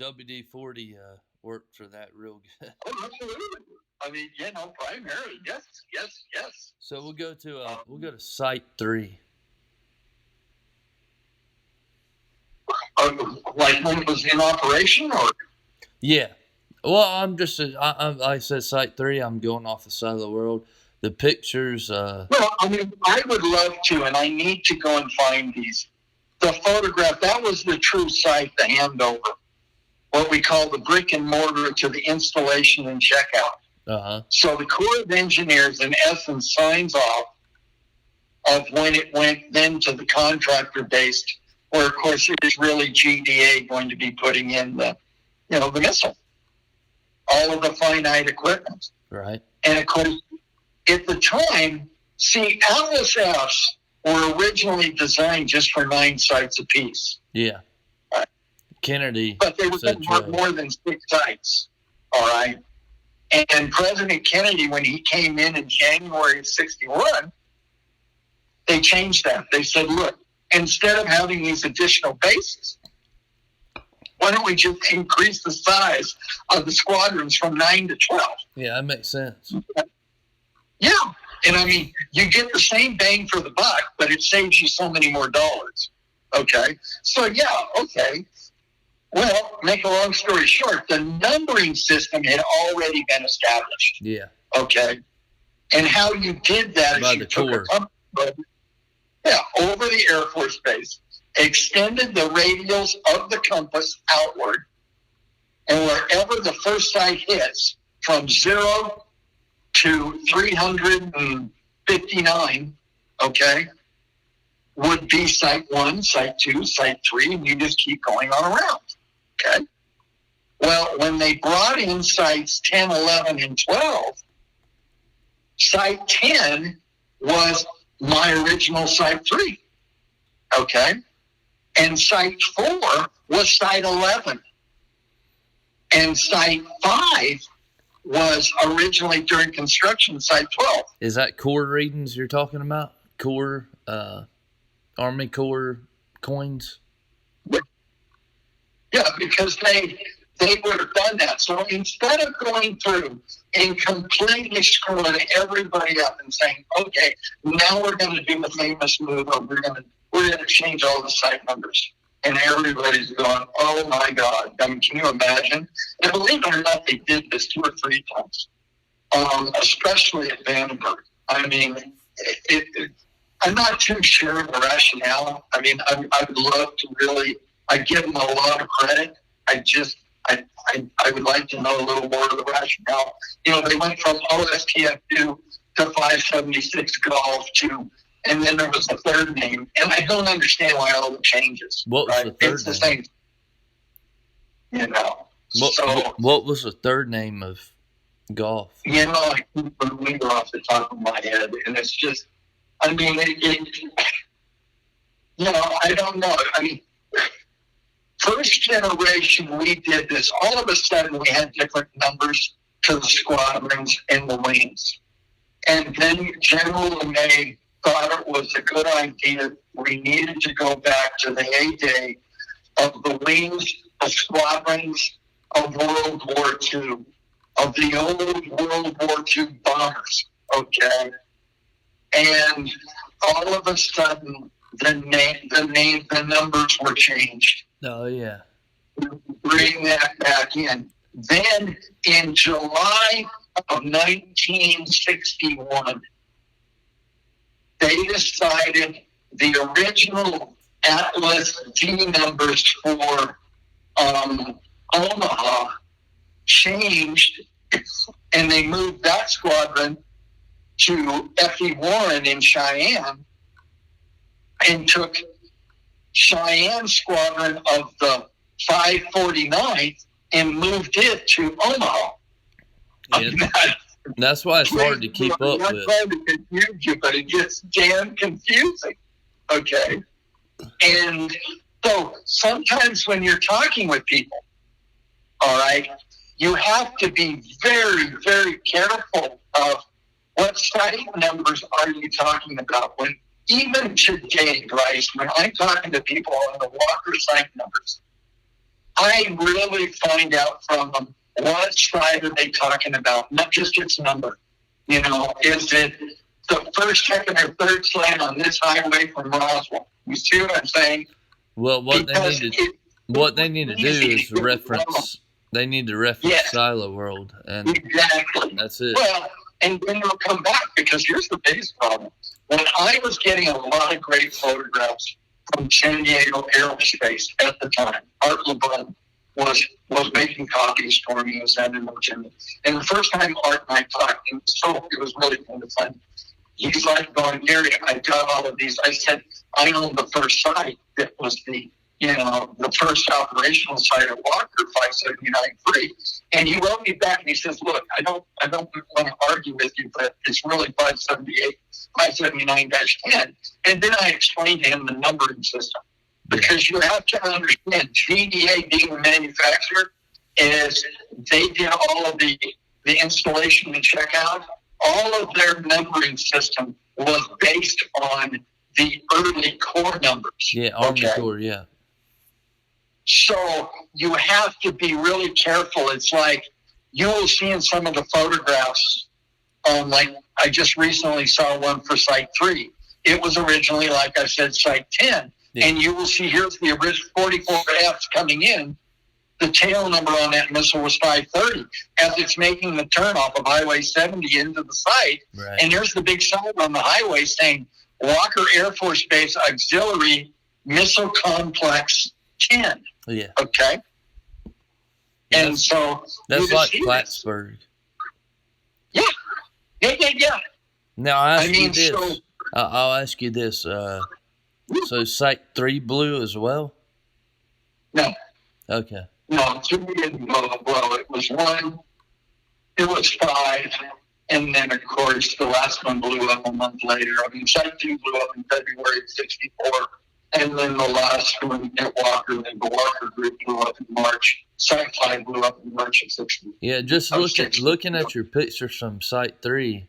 WD-40 worked for that real good. Oh, absolutely. I mean, primarily, yes. So we'll go to site 3. Like when it was in operation, or Yeah. Well, I said site 3. I'm going off the Siloworld. The pictures. well, I mean, I would love to, and I need to go and find these. The photograph, that was the true site, the handover, what we call the brick and mortar to the installation and checkout. So the Corps of Engineers, in essence, signs off of when it went then to the contractor based, where of course it is really GDA going to be putting in the missile, all of the finite equipment. Right. And of course, at the time, Atlas Fs were originally designed just for 9 sites apiece. Yeah. Right. Kennedy. But they were going to have more than 6 sites. All right. And President Kennedy, when he came in January of 1961, they changed that. They said, look, instead of having these additional bases, why don't we just increase the size of the squadrons from 9 to 12? Yeah, that makes sense. Yeah. And I mean, you get the same bang for the buck, but it saves you so many more dollars. Okay. So, yeah, okay. Well, make a long story short, the numbering system had already been established. Yeah. Okay. And how you did that by is the Corps. Over the Air Force Base, extended the radials of the compass outward, and wherever the first site hits, from 0 to 359, okay, would be site 1, site 2, site 3, and you just keep going on around, okay? Well, when they brought in sites 10, 11, and 12, site 10 was my original site 3, okay? And site 4 was site 11. And site 5 was originally during construction site 12. Is that Corps readings you're talking about? Corps, Army Corps coins? Yeah, because they would have done that. So instead of going through and completely screwing everybody up and saying, okay, now we're going to do the famous move of we're going to change all the site numbers. And everybody's going, oh my God. I mean, can you imagine? And believe it or not, they did this 2 or 3 times, especially at Vandenberg. I mean, I'm not too sure of the rationale. I mean, I would love to really, I give them a lot of credit. I would like to know a little more of the rationale. They went from OSTF2 to 576 Golf to, and then there was a third name. And I don't understand why all the changes. What was the third name? It's the same. What was the third name of Golf? I can't remember off the top of my head. And it's just, I mean, I don't know. I mean, first generation, we did this. All of a sudden, we had different numbers to the squadrons and the wings. And then General LeMay thought it was a good idea. We needed to go back to the heyday of the wings, the squadrons of World War II, of the old World War II bombers, okay? And all of a sudden, the numbers were changed. Oh, yeah. Bring that back in. Then, in July of 1961, they decided the original Atlas D numbers for Omaha changed, and they moved that squadron to F.E. Warren in Cheyenne and took Cheyenne squadron of the 549th and moved it to Omaha. Yeah. That's why it's hard to keep up with. I'm trying to confuse you, but it gets damn confusing. Okay? And so sometimes when you're talking with people, all right, you have to be very, very careful of what site numbers are you talking about. When even today, Bryce, when I'm talking to people on the Walker site numbers, I really find out from them what side are they talking about, not just its number. You know, is it the first, second, or third lane on this highway from Roswell? You see what I'm saying? Well, Because what they need to do is reference. They need to reference yes, Siloworld, and exactly. that's it. Well, and then they'll come back because here's the biggest problem. When I was getting a lot of great photographs from San Diego Aerospace at the time, Art LeBrun was making copies for me and sending them to me. And the first time Art and I talked, it was really kind of fun. He's like going, Gary, I got all of these. I said, I own the first site that was the first operational site at Walker 579.3. And he wrote me back and he says, look, I don't want to argue with you, but it's really 579-10. And then I explained to him the numbering system. Because you have to understand, GDA being the manufacturer, is they did all of the installation and checkout. All of their numbering system was based on the early core numbers. Yeah, Army Corps, yeah. So you have to be really careful. It's like you will see in some of the photographs, like I just recently saw one for Site 3. It was originally, like I said, Site 10. Yeah. And you will see here's the original 44Fs coming in. The tail number on that missile was 530 as it's making the turn off of Highway 70 into the site. Right. And there's the big sign on the highway saying Walker Air Force Base Auxiliary Missile Complex 10. Yeah. Okay. Yeah, and so that's like Plattsburgh. Yeah. Now I'll ask you this. I'll ask you this. So Site 3 blew as well? No. Okay. No, 2 didn't blow. It was 1. It was 5. And then, of course, the last one blew up a month later. I mean, Site 2 blew up in February of 64. And then the last one at Walker, the Walker group blew up in March. Site 5 blew up in March of 60. Yeah, just looking at your pictures from Site 3,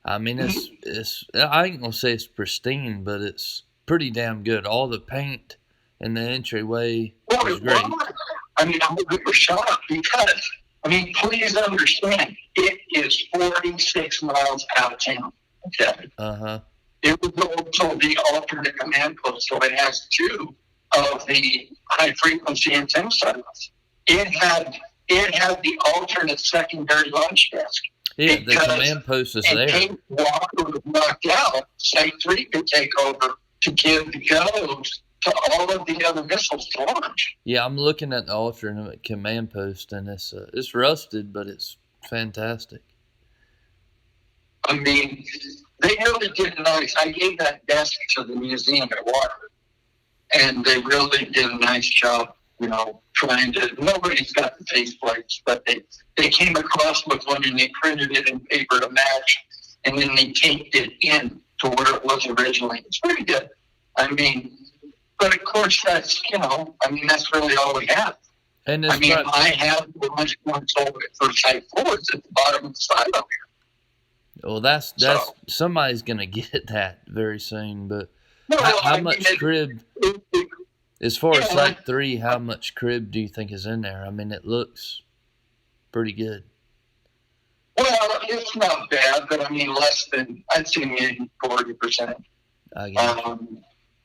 I mean, it's I ain't going to say it's pristine, but it's pretty damn good. All the paint and the entryway is great. I mean, I'm a good shocked because, I mean, please understand, it is 46 miles out of town. Okay. Uh-huh. It was also the alternate command post, so it has 2 of the high-frequency antenna sites. It had the alternate secondary launch desk. Yeah, the command post is there. In case Walker was knocked out, Site 3 could take over to give the goes to all of the other missiles to launch. Yeah, I'm looking at the alternate command post, and it's rusted, but it's fantastic. I mean, they really did nice. I gave that desk to the museum at Walker, and they really did a nice job, trying to, nobody's got the faceplates, but they came across with one and they printed it in paper to match, and then they taped it in to where it was originally. It's pretty good. I mean, but of course that's, that's really all we have. And I have the much more sold for Site 4. It's at the bottom of the silo here. Well, that's somebody's gonna get that very soon. But how much crib? As far as Site 3, how much crib do you think is in there? I mean, it looks pretty good. Well, it's not bad, but I mean, less than, I'd say maybe 40%. I guess.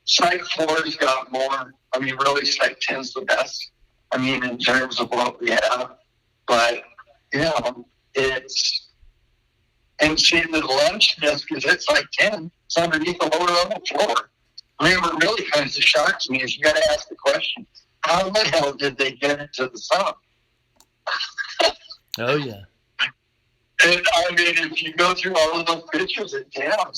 Site 4's got more. I mean, really, Site 10's the best. I mean, in terms of what we have. But, and see, the lunch desk is at Site 10. It's underneath the lower level floor. I mean, what really kind of shocks me is you got to ask the question, how the hell did they get it to the sun? Oh, yeah. And, I mean, if you go through all of those pictures at town,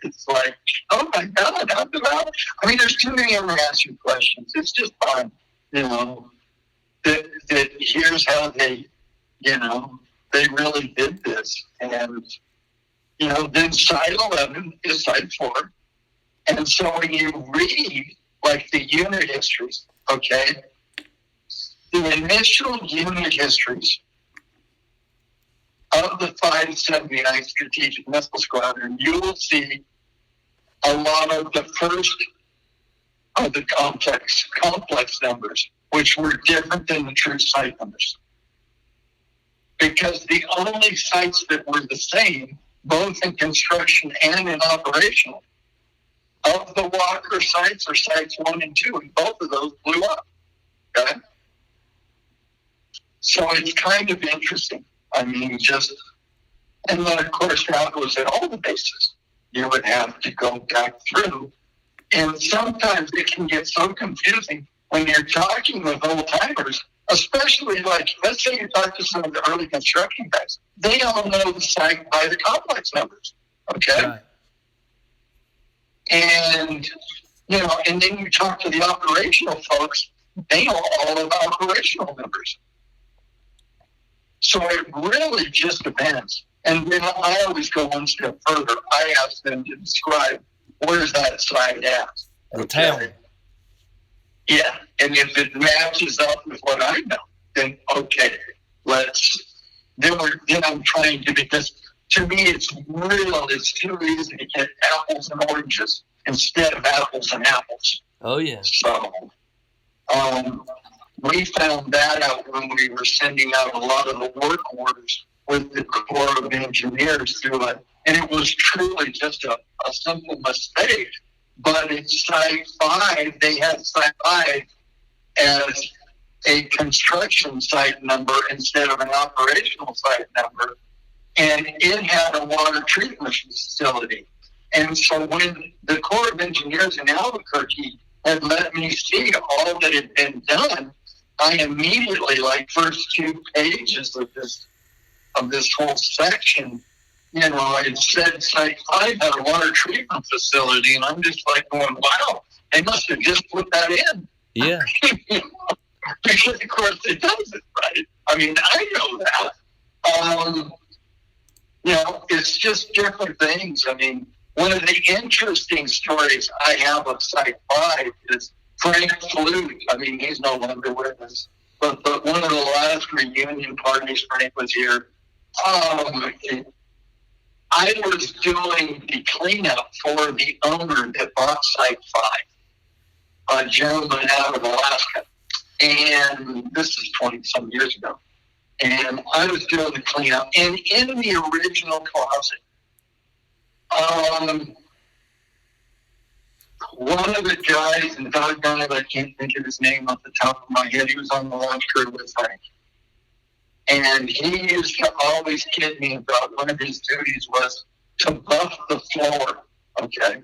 it's like, oh, my God, how did I? I mean, there's too many unanswered questions. It's just fun, that here's how they, they really did this. And, then Site 11 is Site 4. And so when you read, like, the unit histories, okay, the initial unit histories of the 579 Strategic Missile Squadron, you will see a lot of the first of the complex numbers. which were different than the true site numbers. Because the only sites that were the same, both in construction and in operational, of the Walker sites are sites 1 and 2, and both of those blew up. Okay? So it's kind of interesting. I mean, and then of course that was at all the bases. You would have to go back through. And sometimes it can get so confusing when you're talking with old timers, especially like, let's say you talk to some of the early construction guys. They all know the site by the complex numbers. Okay? Right. And, and then you talk to the operational folks, they know all of the operational numbers. So it really just depends. And then I always go one step further. I ask them to describe where's that site at. The town. Yeah. And if it matches up with what I know, then okay, then I'm trying to, because to me it's too easy to get apples and oranges instead of apples and apples. Oh yeah. So we found that out when we were sending out a lot of the work orders with the Corps of Engineers through it. And it was truly just a simple mistake. But at Site 5, they had Site 5 as a construction site number instead of an operational site number. And it had a water treatment facility. And so when the Corps of Engineers in Albuquerque had let me see all that had been done, I immediately, like first 2 pages of this whole section, it said Site 5 had a water treatment facility, and I'm just like going, wow, they must have just put that in. Yeah. Because of course it doesn't, right? I mean, I know that. It's just different things. I mean, one of the interesting stories I have of Site 5 is Frank Flute. I mean, he's no longer with us. But one of the last reunion parties Frank was here, I was doing the cleanup for the owner that bought Site 5, a gentleman out of Alaska. And this is 20-some years ago. And I was doing the cleanup. And in the original closet, one of the guys, and doggone it, I can't think of his name off the top of my head, he was on the launch crew with Frank. And he used to always kid me about one of his duties was to buff the floor. Okay.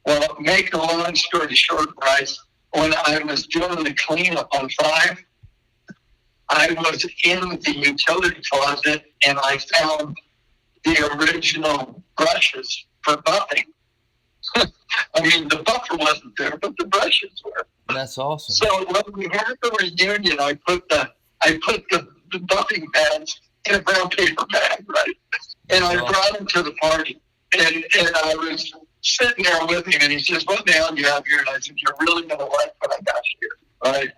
Well, make a long story short, Bryce, when I was doing the cleanup on 5, I was in the utility closet and I found the original brushes for buffing. I mean, the buffer wasn't there, but the brushes were. That's awesome. So when we had the reunion, I put the buffing pads in a brown paper bag, right? And I brought him to the party. And I was sitting there with him, and he says, what the hell do you have here? And I said, you're really going to like what I got here, right?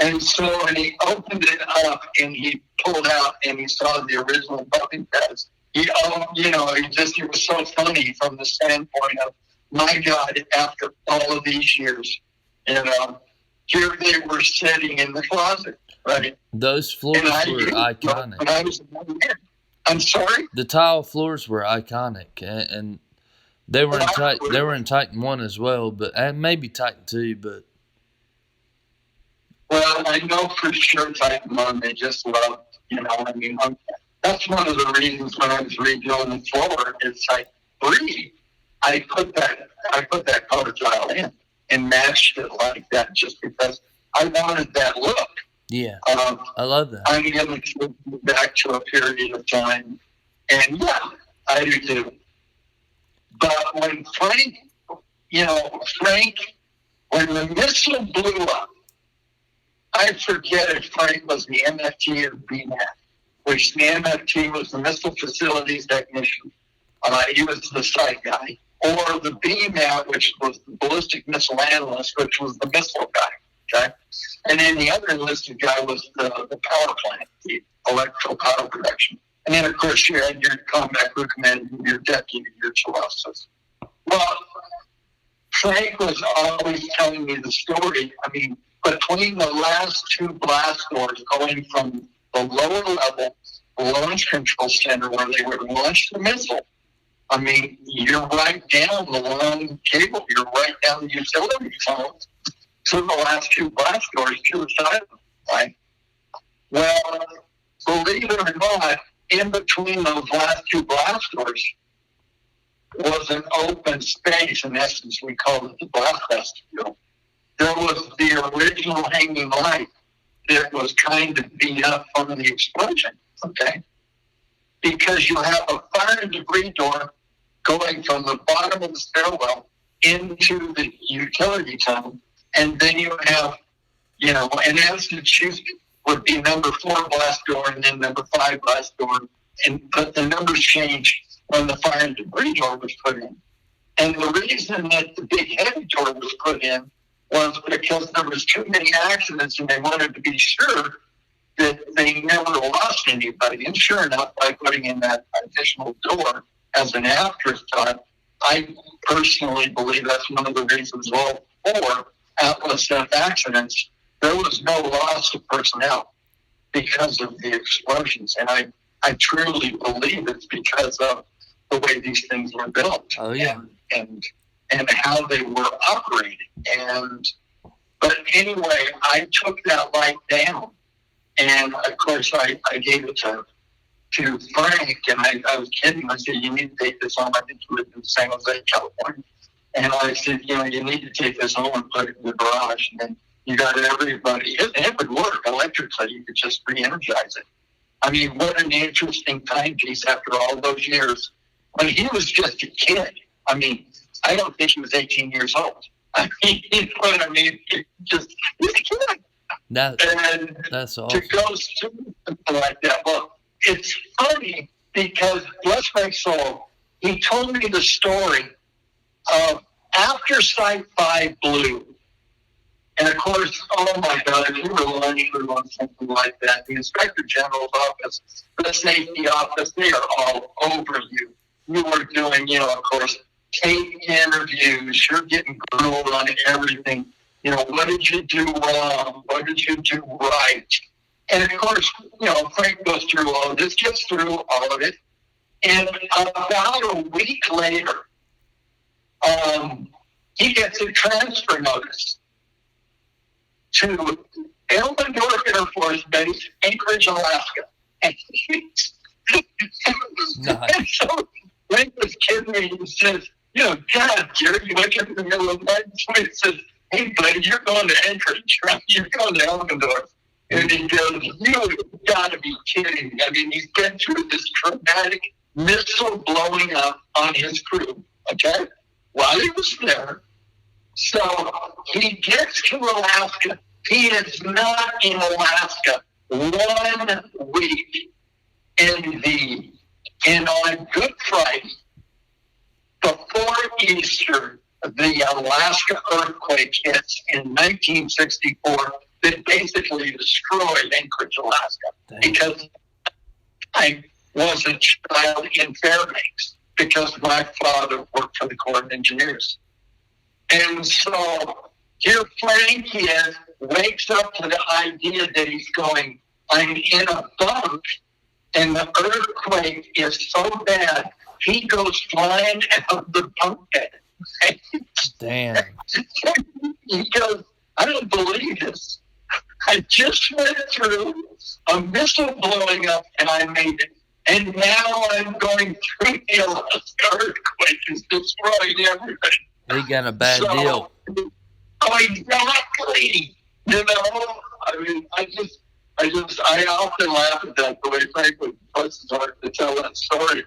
And so when he opened it up, and he pulled out, and he saw the original buffing pads, it was so funny from the standpoint of, my God, after all of these years, here they were sitting in the closet, right? Those floors were iconic. I'm sorry? The tile floors were iconic, and they were in Titan 1 as well, and maybe Titan 2, but. Well, I know for sure Titan 1, they just loved, that's one of the reasons when I was redoing the floor, it's like, breathe. I put that color tile in and matched it like that just because I wanted that look. Yeah, I love that. I'm going to go back to a period of time, and yeah, I do too. But when Frank, when the missile blew up, I forget if Frank was the MFT or BMAT, which the MFT was the Missile Facilities Technician. He was the site guy. Or the BMAT, which was the Ballistic Missile Analyst, which was the missile guy, okay? And then the other enlisted guy was the power plant, the electrical power production. And then, of course, you had your combat crew commander, your deputy, your Well, Frank was always telling me the story. I mean, between the last two blast doors going from the lower level launch control center where they would launch the missile. I mean, you're right down the long cable. You're right down the utility tunnel to the last two blast doors to the side of them, right? Well, believe it or not, in between those last two blast doors was an open space. In essence, we called it the blast vestibule. There was the original hanging light that was kind of beat up from the explosion, okay? Because you have a fire and debris door going from the bottom of the stairwell into the utility tunnel, and then you have, in essence, would be number 4 blast door and then number 5 blast door, but the numbers changed when the fire and debris door was put in. And the reason that the big heavy door was put in was because there was too many accidents, and they wanted to be sure that they never lost anybody. And sure enough, by putting in that additional door as an afterthought, I personally believe that's one of the reasons all 4 Atlas F accidents, there was no loss of personnel because of the explosions. And I truly believe it's because of the way these things were built. Oh, yeah. And how they were operating. But anyway, I took that light down. And of course, I gave it to Frank, and I was kidding. I said, "You need to take this home." I think he lived in San Jose, California. And I said, "You need to take this home and put it in the garage." And then you got everybody. It would work electrically. You could just re-energize it. I mean, what an interesting timepiece after all those years. When he was just a kid. I mean, I don't think he was 18 years old. I mean, you know what I mean? He's a kid. That's awesome. To go through something like that. Well, it's funny because, bless my soul, he told me the story of after Site 5 blew. And of course, oh my God, if you were running through on something like that, the Inspector General's office, the safety office, they are all over you. You are doing, of course, tape interviews. You're getting grilled on everything. What did you do wrong? What did you do right? And of course, Frank goes through all of this, gets through all of it. And about a week later, he gets a transfer notice to Elmendorf Air Force Base, Anchorage, Alaska. And nice. And so Frank was kidding me. He says, God, Jerry, you wake up in the middle of the night and he says, "Hey, buddy, you're going to Anchorage, right? You're going to Elmendorf." And he goes, "You've got to be kidding me." I mean, he's been through this traumatic missile blowing up on his crew, okay, while he was there. So he gets to Alaska. He is not in Alaska 1 week. And on Good Friday, before Easter, the Alaska earthquake hits in 1964 that basically destroyed Anchorage, Alaska. Dang. Because I was a child in Fairbanks because my father worked for the Corps of Engineers. And so here Frank is, wakes up to the idea that he's going, I'm in a bunk, and the earthquake is so bad, he goes flying out of the bunk bed. Damn. He goes, I don't believe this. I just went through a missile blowing up, and I made it. And now I'm going through the Alaska earthquake. It's destroying everything. He got a bad deal. Oh, exactly. I mean, I often laugh at that, the way Frank would push his heart to tell that story.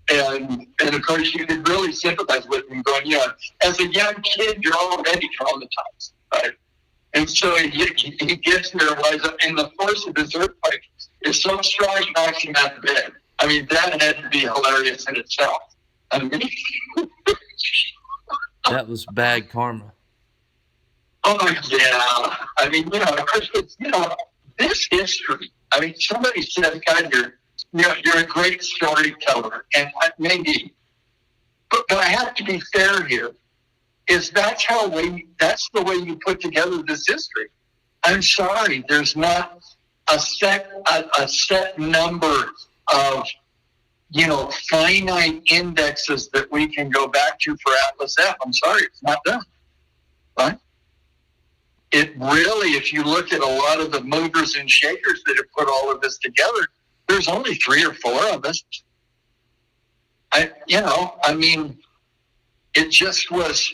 And of course, you could really sympathize with him going, as a young kid, you're already traumatized, right? And so he gets there, and the force of his earthquake is so strong, he knocks him out of bed. I mean, that had to be hilarious in itself. I mean, that was bad karma. Oh, yeah. I mean, of course, it's, this history. I mean, somebody said, God, you're a great storyteller. And maybe, but I have to be fair here. is that's the way you put together this history. I'm sorry, there's not a set number of, finite indexes that we can go back to for Atlas F. I'm sorry, it's not done. Right? It really, if you look at a lot of the movers and shakers that have put all of this together, there's only 3 or 4 of us. It just was,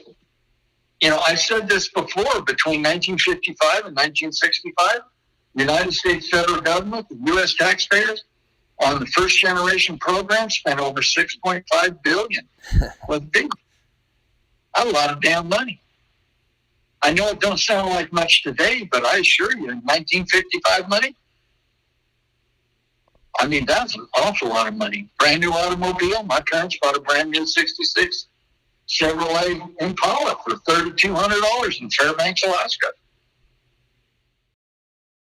I've said this before, between 1955 and 1965, the United States federal government, the U.S. taxpayers, on the first generation program spent over $6.5 billion. Was big. A lot of damn money. I know it don't sound like much today, but I assure you, in 1955 money, that's an awful lot of money. Brand new automobile. My parents bought a brand new 66 Chevrolet Impala for $3,200 in Fairbanks, Alaska.